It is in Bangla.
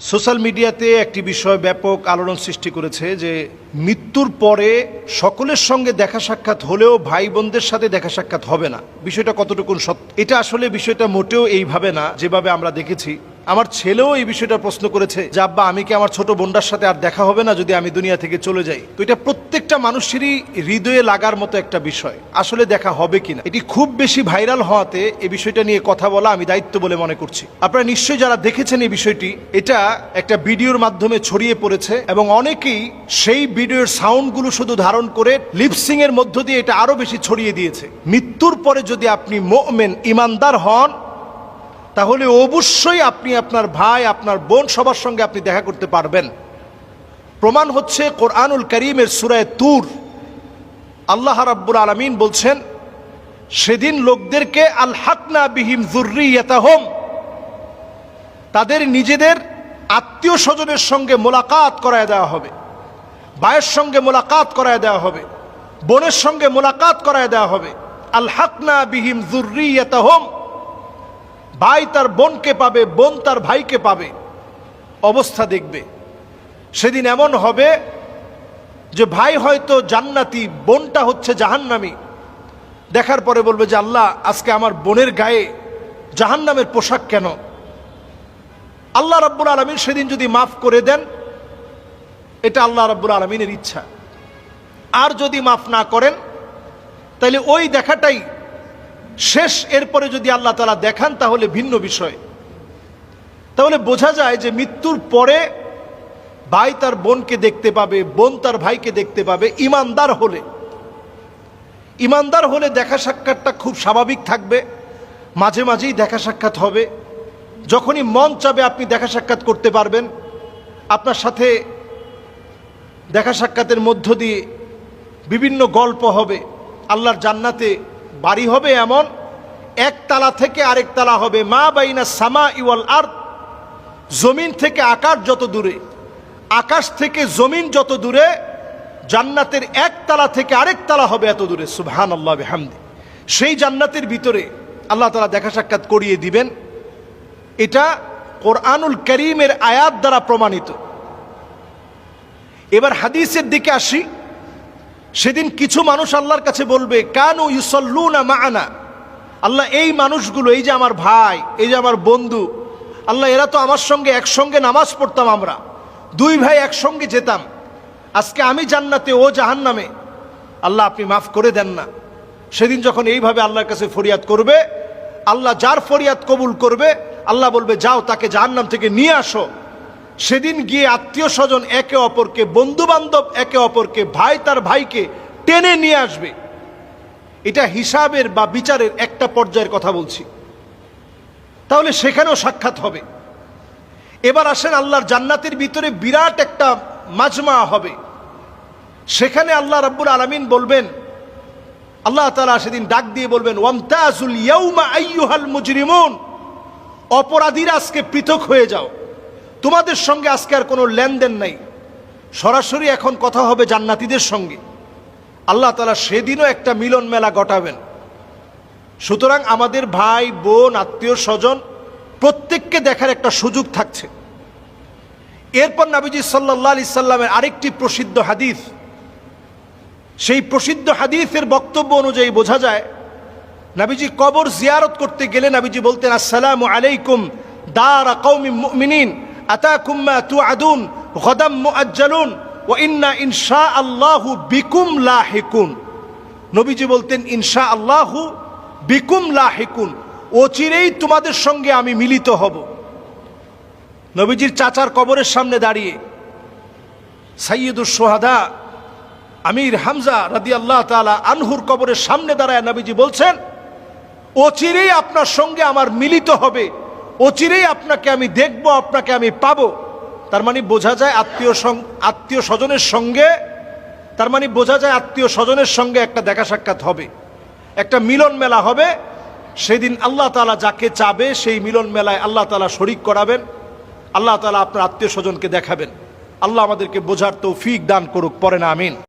সোশ্যাল মিডিয়াতে একটি বিষয় ব্যাপক আলোড়ন সৃষ্টি করেছে যে মৃত্যুর পরে সকলের সঙ্গে দেখা সাক্ষাৎ হলেও ভাই বোনদের সাথে দেখা সাক্ষাৎ হবে না। বিষয়টা কতটুকু সত্য? এটা আসলে বিষয়টা মোটেও এইভাবে না যেভাবে আমরা দেখেছি। আমার ছেলেও এই বিষয়টা প্রশ্ন করেছে যে আব্বা, আমি কি আমার ছোট বোনটার সাথে আর দেখা হবে না যদি আমি দুনিয়া থেকে চলে যাই? তো এটা প্রত্যেকটা মানুষেরই হৃদয়ে লাগার মতো একটা বিষয়, আসলে দেখা হবে কিনা। এটি খুব বেশি ভাইরাল হওয়াতে এই বিষয়টা নিয়ে কথা বলা আমি দায়িত্ব বলে মনে করছি। আপনারা নিশ্চয়ই যারা দেখেছেন এই বিষয়টি, এটা একটা ভিডিওর মাধ্যমে ছড়িয়ে পড়েছে এবং অনেকেই সেই ভিডিওর সাউন্ডগুলো শুধু ধারণ করে লিপসিং এর মধ্য দিয়ে এটা আরো বেশি ছড়িয়ে দিয়েছে। মৃত্যুর পরে যদি আপনি মুমিন ইমানদার হন, তাহলে অবশ্যই আপনি আপনার ভাই আপনার বোন সবার সঙ্গে আপনি দেখা করতে পারবেন। প্রমাণ হচ্ছে কোরআনুল কারীমের সূরা তুর। আল্লাহ রাব্বুল আলামিন বলছেন, সেদিন লোকদেরকে আলহাকনা বিহিম যুররিয়াতাহুম, তাদের নিজেদের আত্মীয় স্বজনের সঙ্গে মোলাকাত করায় দেওয়া হবে, ভাইয়ের সঙ্গে মোলাকাত করায় দেওয়া হবে, বোনের সঙ্গে মোলাকাত করায় দেওয়া হবে। আলহাকনা বিহিম যুররিয়াতাহুম, ভাই তার বোনকে পাবে, বোন তার ভাইকে পাবে। অবস্থা দেখবে সেদিন এমন হবে যে ভাই হয়তো জান্নাতি, বোনটা হচ্ছে জাহান্নামী। দেখার পরে বলবে যে আল্লাহ, আজকে আমার বোনের গায়ে জাহান্নামের পোশাক কেন? আল্লাহ রাব্বুল আলামিন সেদিন যদি মাফ করে দেন, এটা আল্লাহ রাব্বুল আলামিনের ইচ্ছা। আর যদি মাফ না করেন, তাহলে ওই দেখাটাই শেষ। এরপরে যদি আল্লাহ তাআলা দেখান তাহলে ভিন্ন বিষয়। তাহলে বোঝা যায় যে মৃত্যুর পরে ভাই তার বোনকে দেখতে পাবে, বোন তার ভাইকে দেখতে পাবে। ইমানদার হলে দেখা সাক্ষাৎটা খুব স্বাভাবিক থাকবে। মাঝে মাঝেই দেখা সাক্ষাৎ হবে, যখনই মন চাবে আপনি দেখা সাক্ষাৎ করতে পারবেন। আপনার সাথে দেখা সাক্ষাতের মধ্য দিয়ে বিভিন্ন গল্প হবে। আল্লাহর জান্নাতে বাড়ি হবে এমন, এক তালা থেকে আরেক তালা হবে। মা বাইনা সামা ওয়াল আরদ, জমিন থেকে আকাশ যত দূরে, আকাশ থেকে জমিন যত দূরে, জান্নাতের এক তালা থেকে আরেক তালা হবে এত দূরে। সুবহানাল্লাহ বিহামদি। সেই জান্নাতের ভিতরে আল্লাহ তাআলা দেখা সাক্ষাৎ করিয়ে দিবেন। এটা কোরআনুল কারীমের আয়াত দ্বারা প্রমাণিত। এবার হাদিসের দিকে আসি। সেদিন কিছু মানুষ আল্লাহর কাছে বলবে, কানু ইউসাল্লুনা মাআনা, আল্লাহ এই মানুষগুলো, এই যে আমার ভাই, এই যে আমার বন্ধু, আল্লাহ এরা তো আমার সঙ্গে একসঙ্গে নামাজ পড়তাম, আমরা দুই ভাই একসঙ্গে যেতাম, আজকে আমি জান্নাতে ও জাহান্নামে, আল্লাহ আপনি মাফ করে দেন না। সেদিন যখন এইভাবে আল্লাহর কাছে ফরিয়াদ করবে, আল্লাহ যার ফরিয়াদ কবুল করবে, আল্লাহ বলবে যাও তাকে জাহান্নাম থেকে নিয়ে আসো। সেদিন গিয়ে আত্মীয় স্বজন একে অপরকে, বন্ধু বান্ধব একে অপরকে, ভাই তার ভাইকে টেনে নিয়ে আসবে। এটা হিসাবের বা বিচারের একটা পর্যায়ের কথা বলছি। তাহলে সেখানেও সাক্ষাৎ হবে। এবার আসেন আল্লাহর জান্নাতের ভিতরে বিরাট একটা মাজমা হবে। সেখানে আল্লাহ রাব্বুল আলামিন বলবেন, আল্লাহ তাআলা সেদিন ডাক দিয়ে বলবেন, ওয়ামতাজুল ইয়াউমা আইয়ুহাল মুজরিমুন, অপরাধীরা আজকে পৃথক হয়ে যাও, তোমাদের সঙ্গে আজকে আর কোনো লেনদেন নাই। সরাসরি এখন কথা হবে জান্নাতীদের সঙ্গে। আল্লাহ তাআলা সেদিনও একটা মিলন মেলা ঘটাবেন। সুতরাং আমাদের ভাই বোন আত্মীয় স্বজন প্রত্যেককে দেখার একটা সুযোগ থাকছে। এরপর নবীজি সাল্লাল্লাহু আলাইহি সাল্লামের আরেকটি প্রসিদ্ধ হাদিস, সেই প্রসিদ্ধ হাদিসের বক্তব্য অনুযায়ী বোঝা যায়, নবীজি কবর জিয়ারত করতে গেলে নবীজি বলতেন, আসসালামু আলাইকুম দারা কওমিন মুমিনিন আতাকুম মা তুআদুন গাদাম মুআজ্জালুন ওয়া ইন্না ইনশাআল্লাহু বিকুম লাহিকুন। নবীজি বলতেন, ইনশাআল্লাহু বিকুম লাহিকুন, অচিরেই তোমাদের সঙ্গে আমি মিলিত হব। নবীজির চাচার কবরের সামনে দাঁড়িয়ে সাইয়্যিদুশ শুহাদা আমির হামজা রাদিয়াল্লাহু তাআলা আনহুর কবরের সামনে দাঁড়ায় নবীজি বলছেন, অচিরেই আপনার সঙ্গে আমার মিলিত হবে, অচিরেই আপনাকে আমি দেখব, আপনাকে আমি পাবো। তার মানে বোঝা যায় আত্মীয় স্বজনের সঙ্গে, তার মানে বোঝা যায় আত্মীয় স্বজনের সঙ্গে একটা দেখা সাক্ষাৎ হবে, একটা মিলন মেলা হবে। সেদিন আল্লাহ তাআলা যাকে চাবে সেই মিলন মেলায় আল্লাহ তাআলা শরীক করাবেন। আল্লাহ তাআলা আপনার আত্মীয় স্বজনকে দেখাবেন। আল্লাহ আমাদেরকে বোঝার তৌফিক দান করুক, পড়েন আমিন।